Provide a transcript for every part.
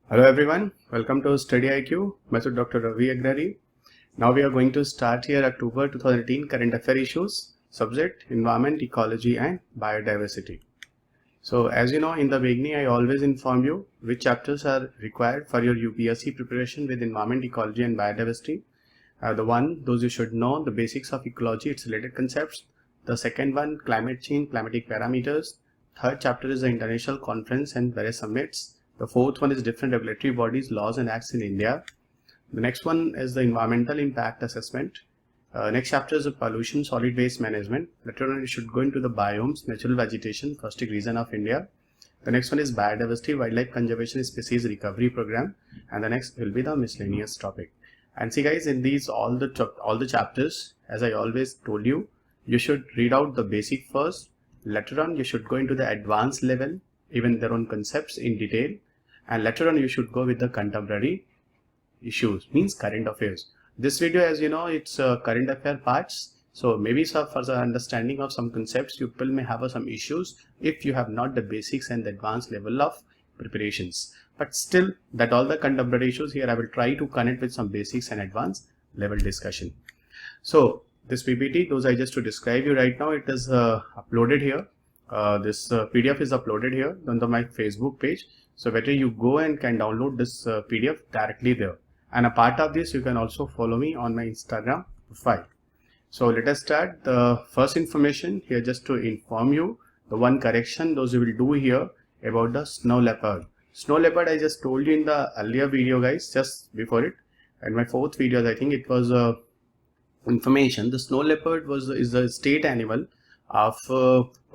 Hello everyone, welcome to StudyIQ. Myself Dr. Ravi Agrari. Now we are going to start here October 2018 current affair issues, subject environment, ecology and biodiversity. So as you know, in the beginning I always inform you which chapters are required for your UPSC preparation with environment, ecology and biodiversity. Those you should know, the basics of ecology, its related concepts. The second one, climate change, climatic parameters. Third chapter is the international conference and various summits. The fourth one is different regulatory bodies, laws and acts in India. The next one is the environmental impact assessment. Next chapter is the pollution, solid waste management. Later on you should go into the biomes, natural vegetation, first region of India. The next one is biodiversity, wildlife conservation, species recovery program. And the next will be the miscellaneous topic. And see guys, in these all the chapters, as I always told you, you should read out the basic first. Later on you should go into the advanced level, even their own concepts in detail. And later on you should go with the contemporary issues, means current affairs. This video, as you know, it's current affair parts, so maybe for the understanding of some concepts you people may have some issues if you have not the basics and the advanced level of preparations. But still, that all the contemporary issues here I will try to connect with some basics and advanced level discussion. So this PPT, those I just to describe you right now, it is uploaded here. This PDF is uploaded here on my Facebook page. So better you go and can download this PDF directly there. And a part of this, you can also follow me on my Instagram profile. So let us start. The first information here, just to inform you, the one correction those you will do here about the snow leopard. Snow leopard, I just told you in the earlier video guys, just before it, and my fourth video, I think it was information. The snow leopard is a state animal of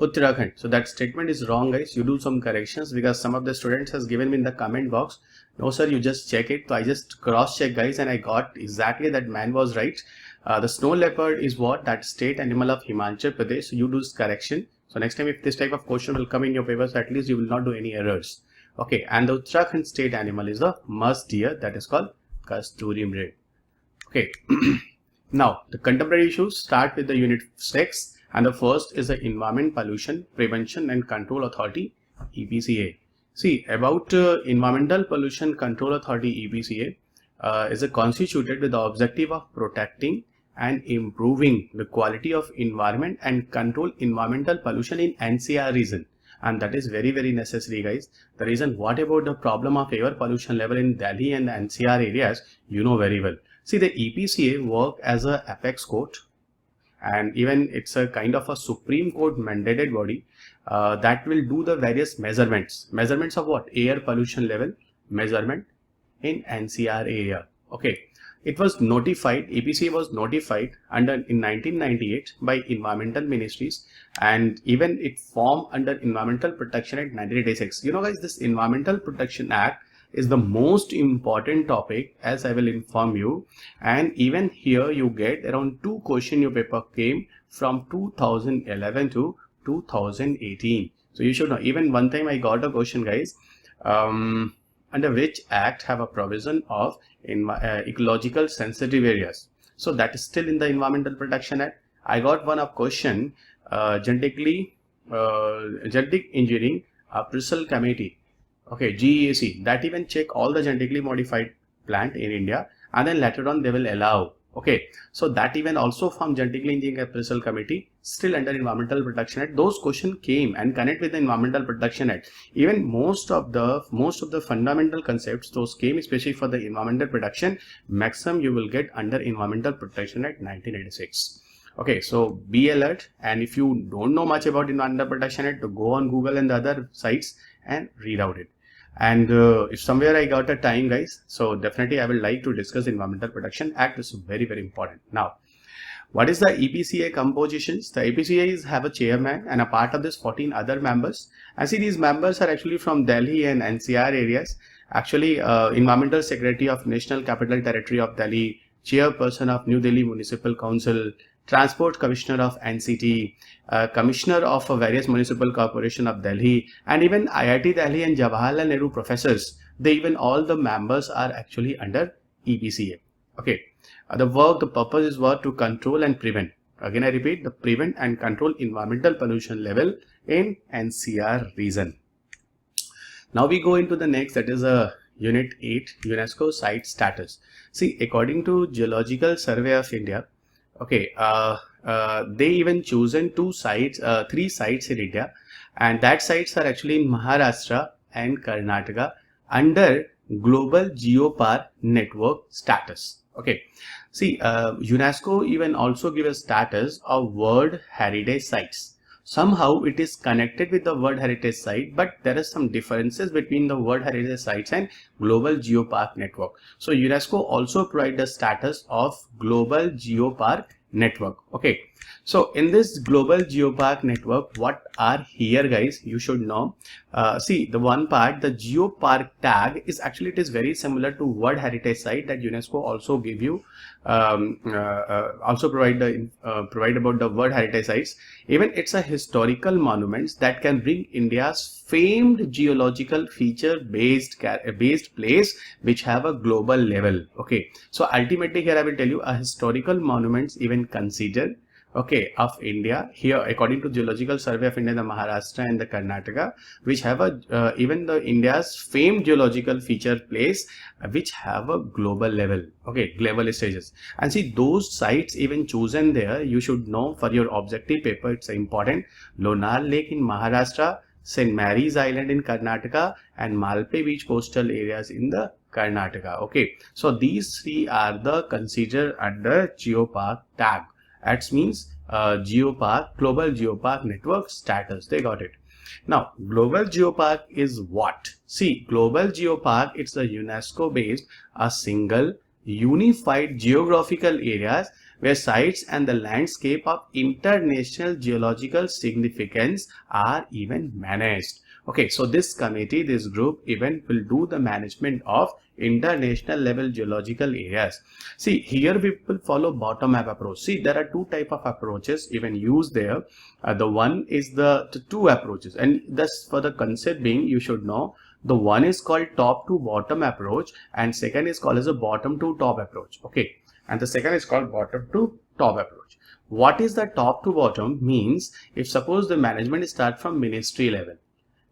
Uttarakhand. So that statement is wrong guys. You do some corrections because some of the students has given me in the comment box, no sir, you just check it. So I just cross check guys and I got exactly that man was right. The snow leopard is what? That state animal of Himachal Pradesh. So you do this correction. So next time if this type of question will come in your papers, at least you will not do any errors. Okay, and the Uttarakhand state animal is the musk deer, that is called Kasturi Mrid. Okay. Now the contemporary issues start with the unit 6. And the first is the Environment Pollution Prevention and Control Authority, EPCA. See, about Environmental Pollution Control Authority, EPCA, is constituted with the objective of protecting and improving the quality of environment and control environmental pollution in NCR region. And that is very, very necessary guys. The reason, what about the problem of air pollution level in Delhi and the NCR areas, you know very well. See, the EPCA work as a apex court, and even it's a kind of a Supreme Court mandated body that will do the various measurements of what? Air pollution level measurement in NCR area. Okay, it was notified, EPCA was notified in 1998 by environmental ministries, and even it formed under Environmental Protection Act 1986. You know guys, this Environmental Protection Act is the most important topic, as I will inform you. And even here you get around 2 questions your paper came from 2011 to 2018. So you should know. Even one time I got a question guys, under which act have a provision of ecological sensitive areas. So that is still in the Environmental Protection Act. I got one of question, genetic engineering appraisal committee. Okay, GEAC, that even check all the genetically modified plant in India, and then later on they will allow. Okay, so that even also from genetically engineering appraisal committee, still under Environmental Protection Act. Those questions came and connect with the Environmental Protection Act. Even most of the fundamental concepts, those came especially for the environmental protection. Maximum you will get under Environmental Protection Act 1986. Okay, so be alert, and if you don't know much about Environmental Protection Act, to go on Google and the other sites and read out it. And if somewhere I got a time guys, so definitely I will like to discuss Environmental Protection Act. Is very, very important. Now, what is the EPCA compositions? The EPCA have a chairman and a part of this 14 other members. And see, these members are actually from Delhi and NCR areas. Actually, Environmental Secretary of National Capital Territory of Delhi, Chairperson of New Delhi Municipal Council, Transport Commissioner of NCT, Commissioner of various municipal corporation of Delhi, and even IIT Delhi and Jawaharlal Nehru professors. They even all the members are actually under EPCA. Okay, the purpose is what? To control and prevent. Again I repeat, the prevent and control environmental pollution level in NCR region. Now we go into the next, that is a Unit 8, UNESCO Site Status. See, according to Geological Survey of India, okay, they even chosen three sites in India, and that sites are actually in Maharashtra and Karnataka under Global Geopark Network status. Okay, see, UNESCO even also give a status of World Heritage Sites. Somehow it is connected with the World Heritage Site, but there are some differences between the World Heritage Sites and Global Geopark Network. So UNESCO also provide the status of Global Geopark Network. Okay, so in this Global Geopark Network, what are here, guys, you should know. See, the one part, the Geopark tag is actually, it is very similar to World Heritage Site that UNESCO also give you, also provide about the World Heritage Sites. Even it's a historical monuments that can bring India's famed geological feature based place which have a global level. Okay, so ultimately here I will tell you a historical monuments even considered, okay, of India here according to Geological Survey of India, the Maharashtra and the Karnataka, which have a even the India's famed geological feature place which have a global level, okay, global stages. And see, those sites even chosen there, you should know for your objective paper, it's important. Lonar Lake in Maharashtra, St. Mary's Island in Karnataka, and Malpe Beach coastal areas in the Karnataka. Okay, so these three are the considered under Geopark tag. That means Geopark, Global Geopark Network status. They got it. Now, Global Geopark is what? See, Global Geopark, it's a UNESCO based, a single unified geographical areas where sites and the landscape of international geological significance are even managed. Okay, so this committee, this group even will do the management of international level geological areas. See, here we will follow bottom up approach. See, there are two type of approaches even used there. The one is the two approaches, and thus for the concept being, you should know, the one is called top to bottom approach and second is called as a bottom to top approach. Okay, and the second is called bottom to top approach. What is the top to bottom? Means if suppose the management start from ministry level,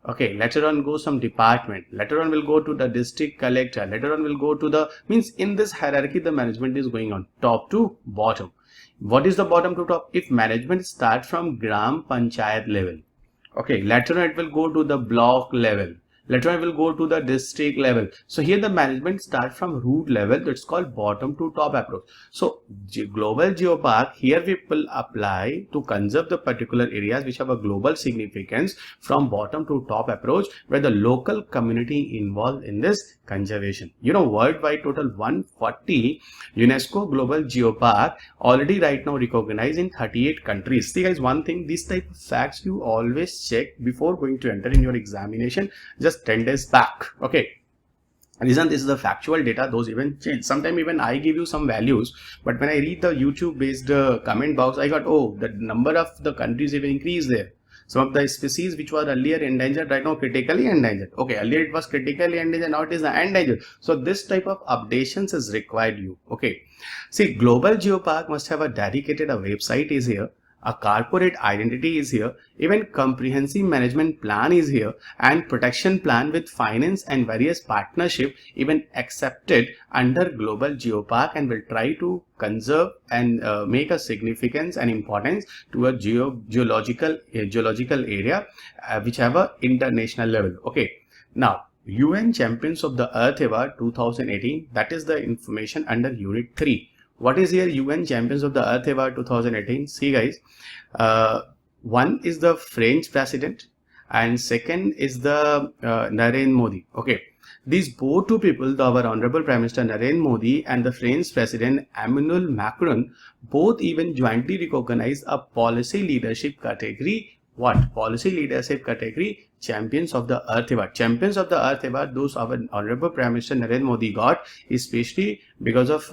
okay, later on go some department, later on will go to the district collector, later on will go to the, means in this hierarchy the management is going on top to bottom. What is the bottom to top? If management start from gram panchayat level, okay, later on it will go to the block level, later on will go to the district level. So here the management start from root level, that's called bottom to top approach. So Global Geopark, here we will apply to conserve the particular areas which have a global significance from bottom to top approach, where the local community involved in this conservation. You know, worldwide total 140 UNESCO Global Geopark already right now recognized in 38 countries. See guys, one thing, this type of facts you always check before going to enter in your examination just 10 days back. Okay, reason this is the factual data, those even change. Sometimes even I give you some values, but when I read the YouTube based comment box, I got, oh, the number of the countries even increased there. Some of the species which were earlier endangered right now critically endangered. Okay, earlier it was critically endangered, now it is endangered. So this type of updations is required you. Okay, see, Global Geopark must have a dedicated website is here, a corporate identity is here, even comprehensive management plan is here, and protection plan with finance and various partnership even accepted under Global Geopark, and will try to conserve and make a significance and importance to a geological area which have a international level. Okay, now UN Champions of the Earth Award 2018, that is the information under Unit 3. What is here UN Champions of the Earth Award 2018? See guys, one is the French president and second is the Narendra Modi. Okay, these both two people, our Honorable Prime Minister Narendra Modi and the French President Emmanuel Macron, both even jointly recognize a policy leadership category. What? Policy leadership category, Champions of the Earth Award. Champions of the Earth Award, those our Honorable Prime Minister Narendra Modi got, especially because of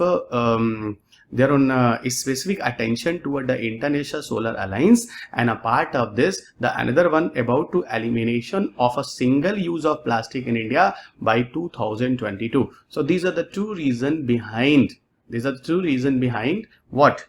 their own specific attention toward the International Solar Alliance, and a part of this, the another one about to elimination of a single use of plastic in India by 2022. So these are the two reasons behind. These are the two reasons behind what?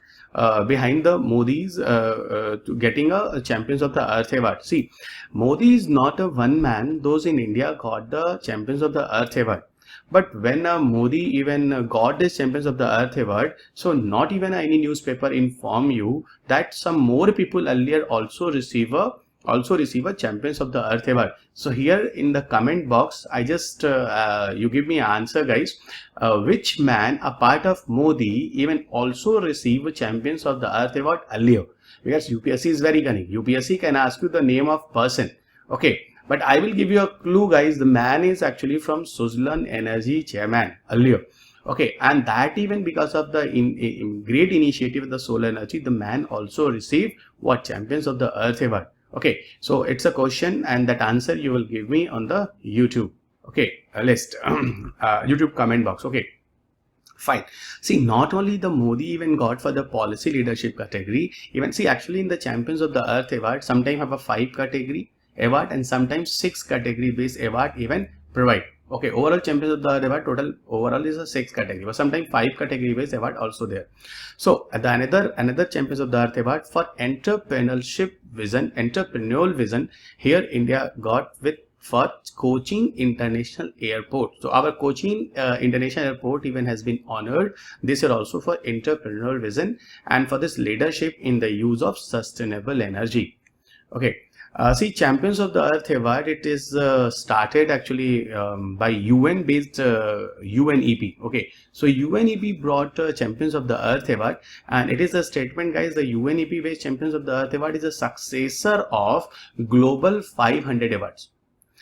Behind the Modi's to getting a Champions of the Earth Award. See, Modi is not a one man. Those in India got the Champions of the Earth Award. But when Modi even got this Champions of the Earth award, so not even any newspaper inform you that some more people earlier also receive a Champions of the Earth award. So here in the comment box, I just you give me answer, guys. Which man apart of Modi even also receive Champions of the Earth award earlier? Because UPSC is very cunning. UPSC can ask you the name of person. Okay, but I will give you a clue, guys. The man is actually from Suzlon Energy chairman earlier. Okay, and that even because of the great initiative of the solar energy, the man also received what? Champions of the Earth award. Okay, so it's a question, and that answer you will give me on the YouTube. Okay, list YouTube comment box. Okay, fine. See, not only the Modi even got for the policy leadership category, even see actually in the Champions of the Earth award, sometimes have a 5 category award and sometimes 6 category based award even provide. Okay, overall Champions of the Earth award total overall is a 6 category, but sometimes 5 category based award also there. So the another Champions of the Earth award for entrepreneurship vision, entrepreneurial vision. Here India got with for Cochin International Airport. So our Cochin International Airport even has been honored this year also for entrepreneurial vision and for this leadership in the use of sustainable energy. Okay. See, Champions of the Earth award, it is started actually by UN based UNEP. Okay, so UNEP brought Champions of the Earth award, and it is a statement, guys. The UNEP based Champions of the Earth award is a successor of Global 500 awards.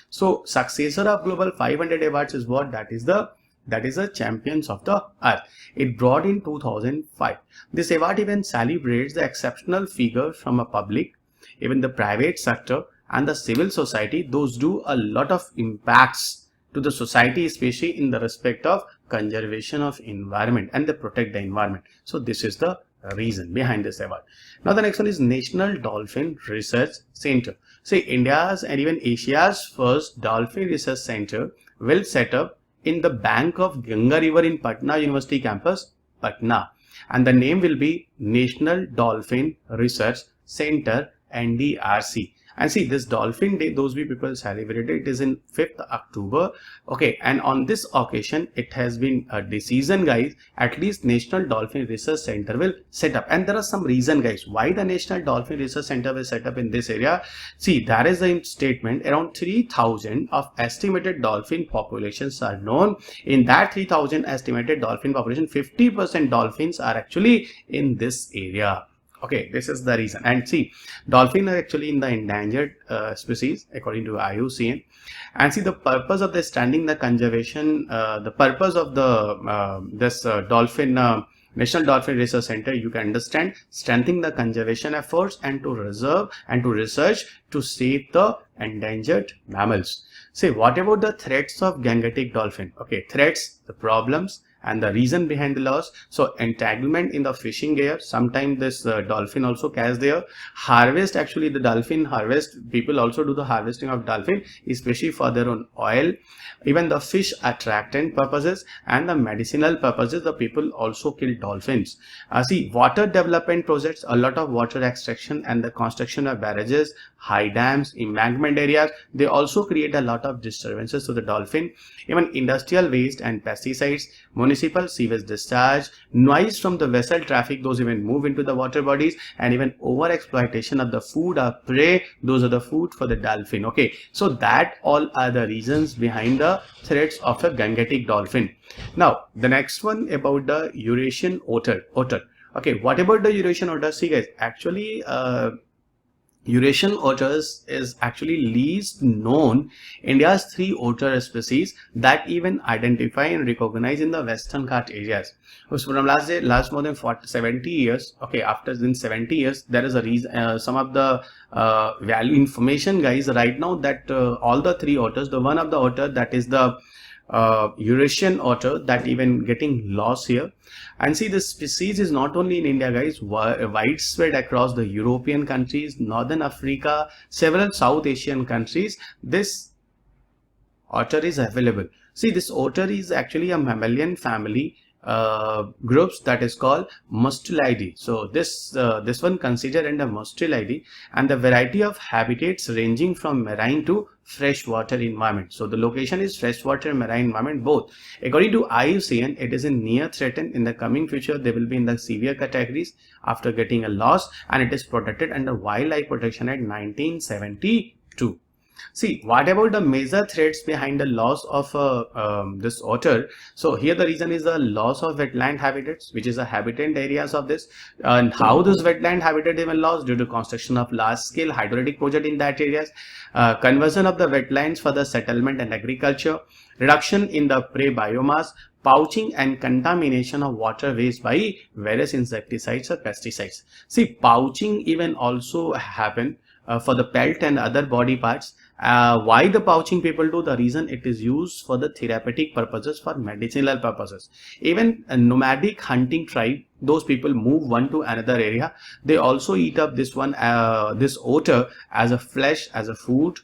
So successor of Global 500 awards is what? That is a Champions of the Earth. It brought in 2005. This award event celebrates the exceptional figure from a public, even the private sector and the civil society. Those do a lot of impacts to the society, especially in the respect of conservation of environment and they protect the environment. So this is the reason behind this award. Now the next one is National Dolphin Research Center. See, India's and even Asia's first Dolphin Research Center will set up in the bank of Ganga River in Patna University campus, Patna, and the name will be National Dolphin Research Center, NDRC. And see, this Dolphin Day, those people celebrated, it is in 5th October. Okay, and on this occasion, it has been a decision, guys, at least National Dolphin Research Center will set up. And there are some reason, guys, why the National Dolphin Research Center will set up in this area. See, there is a statement around 3,000 of estimated dolphin populations are known. In that 3,000 estimated dolphin population, 50% dolphins are actually in this area. Okay, this is the reason. And see, dolphin are actually in the endangered species according to IUCN. And see, the purpose of the standing the conservation, the purpose of the this dolphin National Dolphin Research Center, you can understand, strengthening the conservation efforts and to reserve and to research to save the endangered mammals. See, what about the threats of Gangetic dolphin? Okay, threats, the problems, and the reason behind the loss. So entanglement in the fishing gear, sometimes this dolphin also catch there. Harvest, actually the dolphin harvest, people also do the harvesting of dolphin, especially for their own oil. Even the fish attractant purposes and the medicinal purposes, the people also kill dolphins. See, water development projects, a lot of water extraction and the construction of barrages, high dams, embankment areas, they also create a lot of disturbances to the dolphin. Even industrial waste and pesticides, municipal sewage discharge, noise from the vessel traffic, those even move into the water bodies, and even over exploitation of the food or prey, those are the food for the dolphin. Okay, so that all are the reasons behind the threats of a Gangetic dolphin. Now the next one about the Eurasian otter. Okay, what about the Eurasian otter? See, guys, actually Eurasian otters is actually least known India's 3 otter species that even identify and recognize in the Western Ghat areas. So from last more than 70 years, okay, after 70 years, there is a reason, some of the value information, guys, right now that all the 3 otters, the one of the otter that is the Eurasian otter that even getting lost here. And see, this species is not only in India, guys, widespread across the European countries, Northern Africa, several South Asian countries. This otter is available. See, this otter is actually a mammalian family groups that is called Mustelidae. So this one considered under Mustelidae, and the variety of habitats ranging from marine to freshwater environment. So the location is freshwater and marine environment both. According to IUCN, it is in near threatened. In the coming future, they will be in the severe categories after getting a loss, and it is protected under Wildlife Protection Act 1972. See, what about the major threats behind the loss of this otter? So here the reason is the loss of wetland habitats, which is the habitat areas of this, and how this wetland habitat even lost due to construction of large scale hydroelectric project in that areas, conversion of the wetlands for the settlement and agriculture, reduction in the prey biomass, pouching and contamination of waterways by various insecticides or pesticides. See, pouching even also happen for the pelt and other body parts. Why the pouching people do? The reason it is used for the therapeutic purposes, for medicinal purposes. Even a nomadic hunting tribe, those people move one to another area, they also eat up this one, this otter as a flesh, as a food.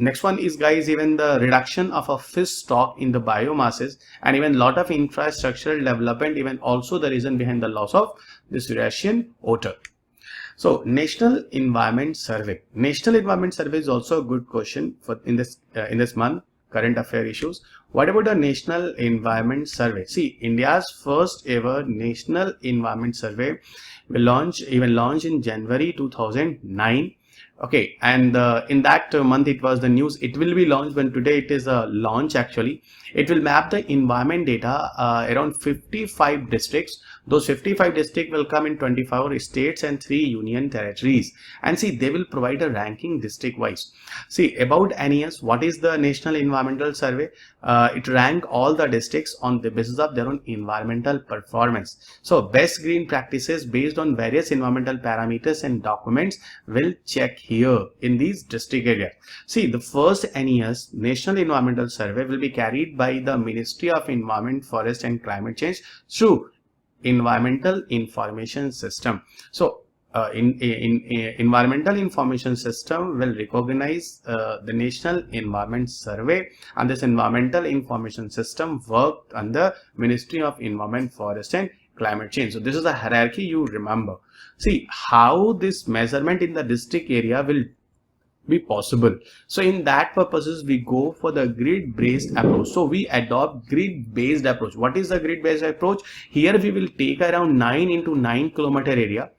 Next one is, guys, even the reduction of a fish stock in the biomasses, and even lot of infrastructural development, even also the reason behind the loss of this Eurasian otter. So National Environment Survey. National Environment Survey is also a good question for in this month current affair issues. What about the National Environment Survey? See, India's first ever National Environment Survey will launch in January 2009. Okay, and in that month it was the news. It will be launched, when today it is a launch actually. It will map the environment data around 55 districts. Those 55 districts will come in 24 states and 3 union territories. And see, they will provide a ranking district wise. See, about NES, what is the National Environmental Survey? It rank all the districts on the basis of their own environmental performance. So best green practices based on various environmental parameters and documents will check here in these district areas. See, the first NES, National Environmental Survey, will be carried by the Ministry of Environment, Forest and Climate Change through Environmental Information System. So Environmental Information System will recognize the National Environment Survey, and this Environmental Information System worked under Ministry of Environment, Forest and Climate Change. So this is a hierarchy you remember. See how this measurement in the district area will be possible. So in that purposes we go for the grid-based approach. So we adopt grid-based approach. What is the grid-based approach? Here we will take around 9 into 9 kilometer area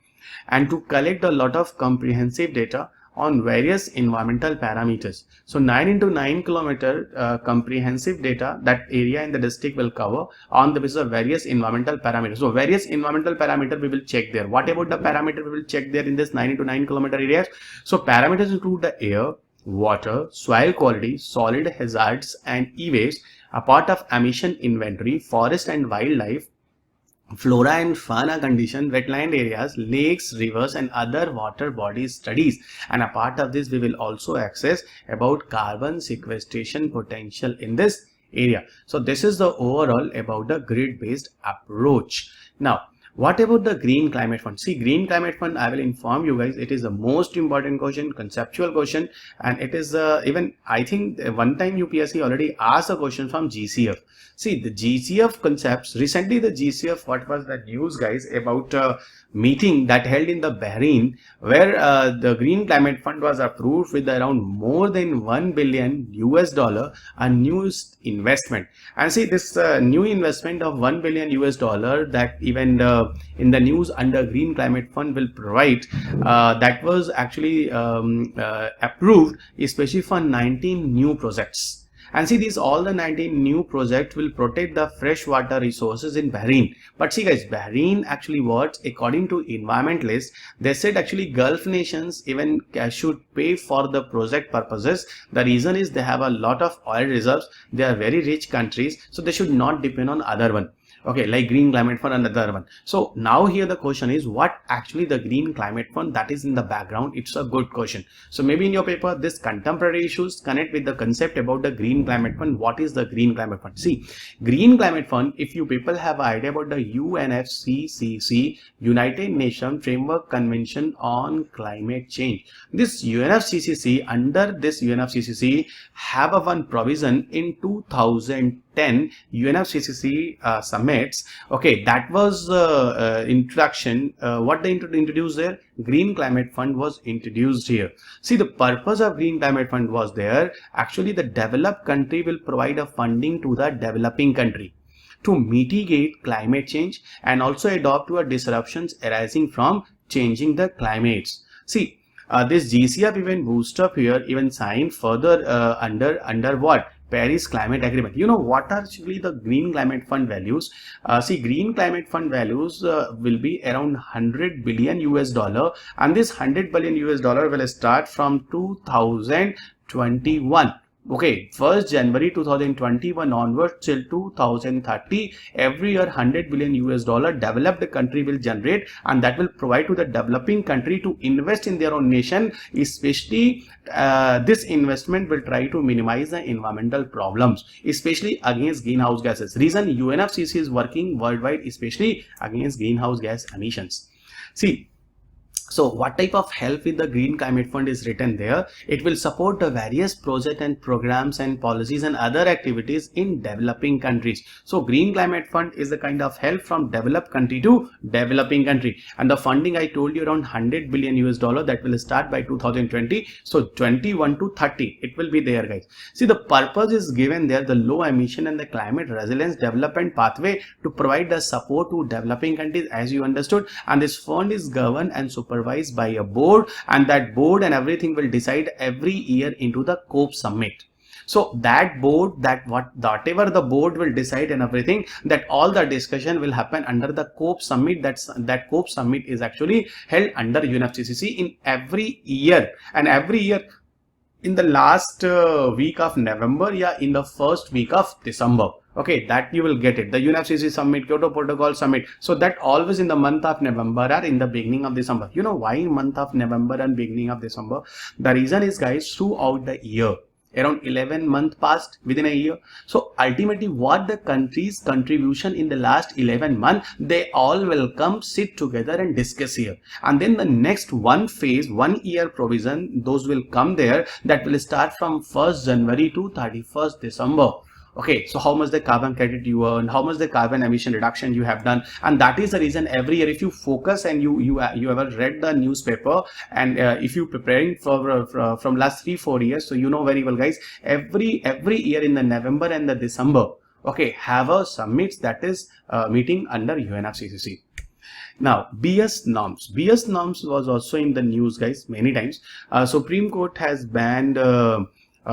and to collect a lot of comprehensive data on various environmental parameters. So 9 into 9 kilometer comprehensive data, that area in the district will cover on the basis of various environmental parameters. So various environmental parameter we will check there. What about the parameter we will check there in this 9 into 9 kilometer areas? So parameters include the air, water, soil quality, solid hazards and e-waste, a part of emission inventory, forest and wildlife, flora and fauna condition, wetland areas, lakes, rivers and other water bodies studies. And a part of this we will also access about carbon sequestration potential in this area. So this is the overall about the grid-based approach. Now what about the Green Climate Fund? See, Green Climate Fund, I will inform you guys, it is the most important question, conceptual question, and it is even I think one time UPSC already asked a question from GCF. See, the GCF concepts, recently the GCF, what was the news guys about meeting that held in the Bahrain, where the Green Climate Fund was approved with around more than $1 billion a new investment. And see, this new investment of $1 billion that even in the news under Green Climate Fund will provide, that was actually approved especially for 19 new projects. And see, these all the 19 new projects will protect the freshwater resources in Bahrain. But see guys, Bahrain actually what, according to environmentalists, they said actually Gulf nations even should pay for the project purposes. The reason is they have a lot of oil reserves. They are very rich countries, so they should not depend on other one. Okay, like Green Climate Fund and another one. So now here the question is, what actually the Green Climate Fund, that is in the background. It's a good question. So maybe in your paper this contemporary issues connect with the concept about the Green Climate Fund. What is the Green Climate Fund? See, Green Climate Fund, if you people have an idea about the UNFCCC, United Nations Framework Convention on Climate Change, this UNFCCC, under this UNFCCC have a one provision in 2002. 10 UNFCCC summits. Okay, that was introduction. What they introduced there? Green Climate Fund was introduced here. See, the purpose of Green Climate Fund was there. Actually, the developed country will provide a funding to the developing country to mitigate climate change and also adapt to disruptions arising from changing the climates. See, this GCF even boost up here, even signed further under what? Paris Climate Agreement. You know what are actually the Green Climate Fund values? See, Green Climate Fund values will be around 100 billion US dollar, and this 100 billion US dollar will start from 2021. Okay, 1st January 2021 onwards till 2030, every year 100 billion US dollar developed country will generate, and that will provide to the developing country to invest in their own nation. Especially this investment will try to minimize the environmental problems, especially against greenhouse gases. Reason UNFCCC is working worldwide, especially against greenhouse gas emissions. See, so what type of help with the Green Climate Fund is written there? It will support the various projects and programs and policies and other activities in developing countries. So Green Climate Fund is the kind of help from developed country to developing country. And the funding I told you around 100 billion US dollar that will start by 2020. So 21 to 30, it will be there, guys. See, the purpose is given there, the low emission and the climate resilience development pathway to provide the support to developing countries, as you understood. And this fund is governed and supervised by a board, and that board and everything will decide every year into the COP summit. So that board, whatever the board will decide and everything, that all the discussion will happen under the COP summit. That COP summit is actually held under UNFCCC in every year, and every year in the last week of November, yeah, in the first week of December. Okay, that you will get it. The UNFCCC summit, Kyoto Protocol summit. So that always in the month of November or in the beginning of December. You know why month of November and beginning of December? The reason is, guys, throughout the year, around 11 months passed within a year. So ultimately what the country's contribution in the last 11 months, they all will come sit together and discuss here. And then the next one phase, 1 year provision, those will come there, that will start from 1st January to 31st December. Okay, so how much the carbon credit you earn, how much the carbon emission reduction you have done, and that is the reason every year, if you focus and you ever read the newspaper, and if you preparing for from last 3-4 years, so you know very well, guys, every year in the November and the December, okay, have a summit that is meeting under UNFCCC. Now, BS norms. BS norms was also in the news, guys, many times. Supreme Court has banned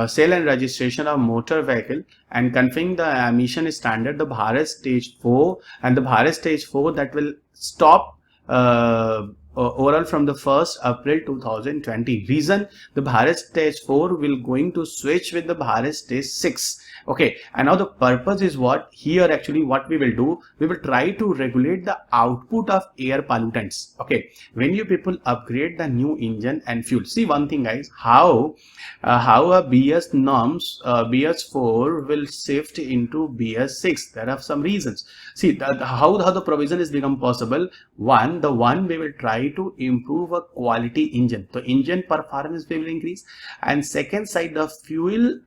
sale and registration of motor vehicle and confirming the emission standard, the Bharat Stage 4, and the Bharat Stage 4 that will stop overall from the 1st April 2020. Reason, the Bharat Stage 4 will going to switch with the Bharat Stage 6. Okay, and now the purpose is what? Here actually what we will do, we will try to regulate the output of air pollutants. Okay, when you people upgrade the new engine and fuel. See one thing, guys, how a BS norms, BS4 will shift into BS6. There are some reasons. See how the provision is become possible. One we will try to improve a quality engine. The engine performance will increase, and second side, the fuel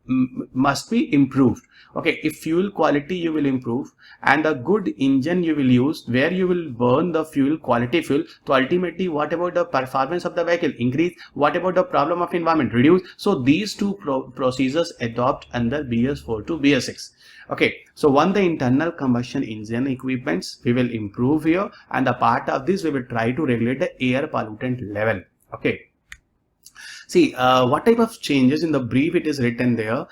must be improved. Okay, if fuel quality you will improve and a good engine you will use, where you will burn the fuel, quality fuel, so ultimately what about the performance of the vehicle? Increase. What about the problem of environment? Reduce. So these two procedures adopt under BS4 to BS6. Okay, so the internal combustion engine equipments we will improve here, and a part of this we will try to regulate the air pollutant level. Okay. See, what type of changes in the brief it is written there,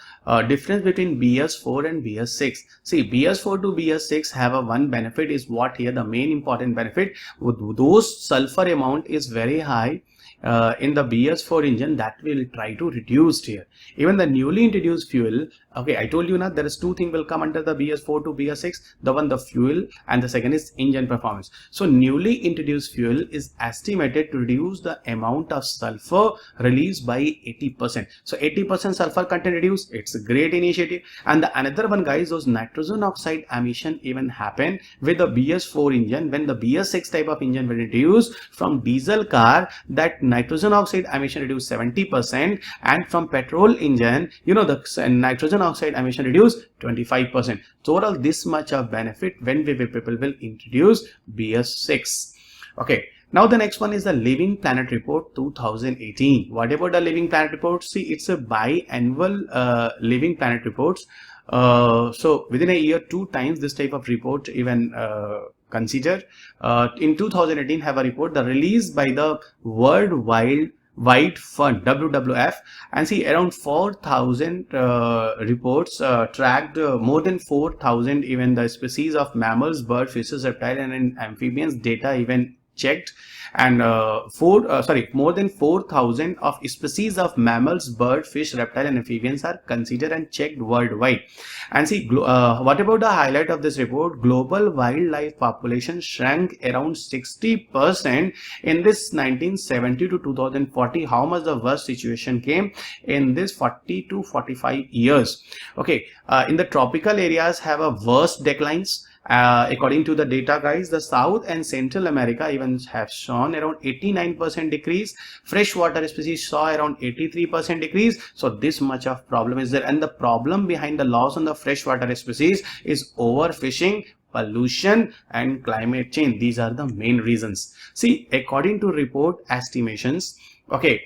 difference between BS4 and BS6. See, BS4 to BS6 have a one benefit is what here, the main important benefit, those sulfur amount is very high in the BS4 engine, that will try to reduce here. Even the newly introduced fuel, okay, I told you now there is two things will come under the BS4 to BS6, the fuel, and the second is engine performance. So newly introduced fuel is estimated to reduce the amount of sulfur released by 80%. So 80% sulfur content reduced, it's a great initiative. And the another one, guys, those nitrogen oxide emission even happen with the BS4 engine. When the BS6 type of engine will reduce from diesel car, that nitrogen oxide emission reduced 70%, and from petrol engine, you know, the nitrogen dioxide emission reduced 25%. So overall, this much of benefit when we people will introduce BS6. Okay. Now the next one is the Living Planet Report 2018. What about the Living Planet Report? See, it's a biannual Living Planet reports. So within a year, 2 times this type of report even considered. In 2018, have a report the released by the World Wide Fund WWF, and see around 4,000 reports tracked more than 4,000 even the species of mammals, birds, fishes, reptiles, and amphibians data even checked, and more than 4,000 of species of mammals, bird, fish, reptile, and amphibians are considered and checked worldwide. And see, what about the highlight of this report? Global wildlife population shrank around 60% in this 1970 to 2040. How much the worst situation came in this 40 to 45 years? Okay, in the tropical areas have a worse declines. According to the data, guys, the South and Central America even have shown around 89% decrease. Freshwater species saw around 83% decrease. So this much of problem is there, and the problem behind the loss on the freshwater species is overfishing, pollution, and climate change. These are the main reasons. See, according to report estimations, okay,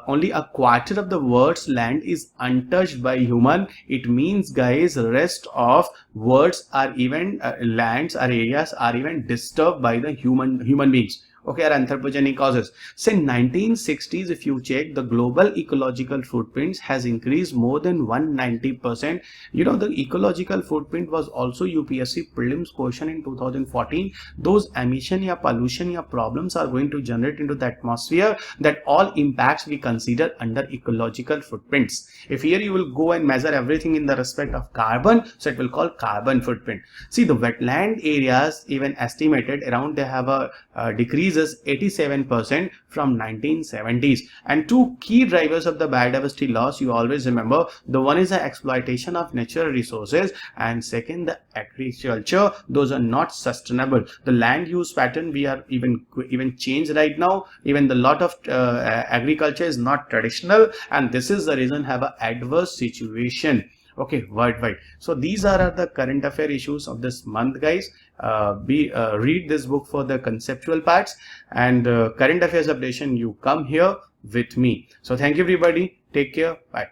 only a quarter of the world's land is untouched by human. It means, guys, rest of worlds are even lands or areas are even disturbed by the human beings. Okay, are anthropogenic causes. Since 1960s, if you check, the global ecological footprints has increased more than 190%. You know, the ecological footprint was also UPSC prelims question in 2014. Those emission or pollution or problems are going to generate into the atmosphere, that all impacts we consider under ecological footprints. If here you will go and measure everything in the respect of carbon, so it will call carbon footprint. See, the wetland areas even estimated around they have a decreases 87% from 1970s. And 2 key drivers of the biodiversity loss you always remember. The one is the exploitation of natural resources, and second the agriculture. Those are not sustainable. The land use pattern we are even changed right now. Even the lot of agriculture is not traditional, and this is the reason have a adverse situation, okay, worldwide. So these are the current affair issues of this month, guys. Read this book for the conceptual parts, and current affairs updation you come here with me. So thank you everybody, take care, bye.